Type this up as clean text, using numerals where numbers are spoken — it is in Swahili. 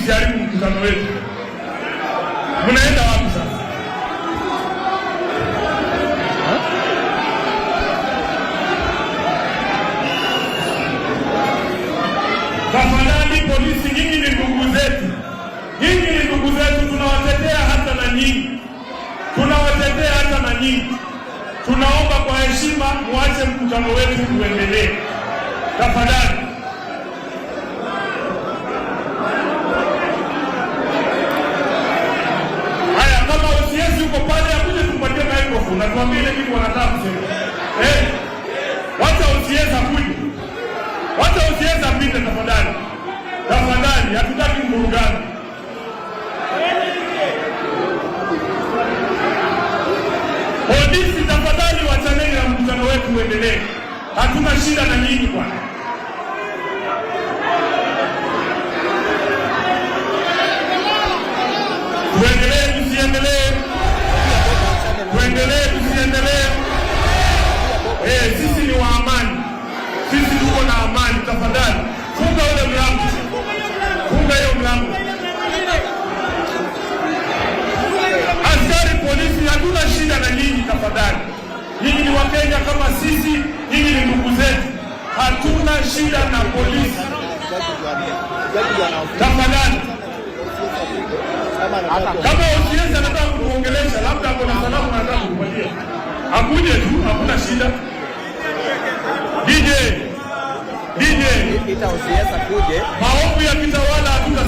msiharibu mkutano wetu. Mnaenda wapi sasa? Tafadhali polisi, nyinyi ni ndugu zetu. Nyinyi ni ndugu zetu, tunawatetea hata na nyinyi. Tunawatetea hata na nyinyi. Tunaomba kwa heshima muache mkutano wetu uendelee. Tafadhali. Haya, kama OCS yuko pale akuje tupatie microphone na tuambie ile kitu wanataka kusema. Wacha OCS akuje. Wacha OCS apite tafadhali. Tafadhali, hatutaki mvurugano. Polisi tafadhali, wachaneni na mkutano wetu uendelee. Hatuna shida na nyinyi bwana. Tuendelee, tusiendelee. Tuendelee, tusiendelee. Sisi ni wa amani. Sisi tuko na amani. Tafadhali, funga ule mlango. Funga hiyo mlango. Askari polisi, hatuna shida na nyinyi tafadhali. Nyinyi ni Wakenya kama sisi, nyinyi ni ndugu zetu. Hatuna shida na polisi. Tafadhali. Kama OCS anataka kuongelesha, labda kuna salamu anataka kukupatia. Akuje tu, hakuna shida. DJ ita OCS akuje. Maovu ya kitawala hatuna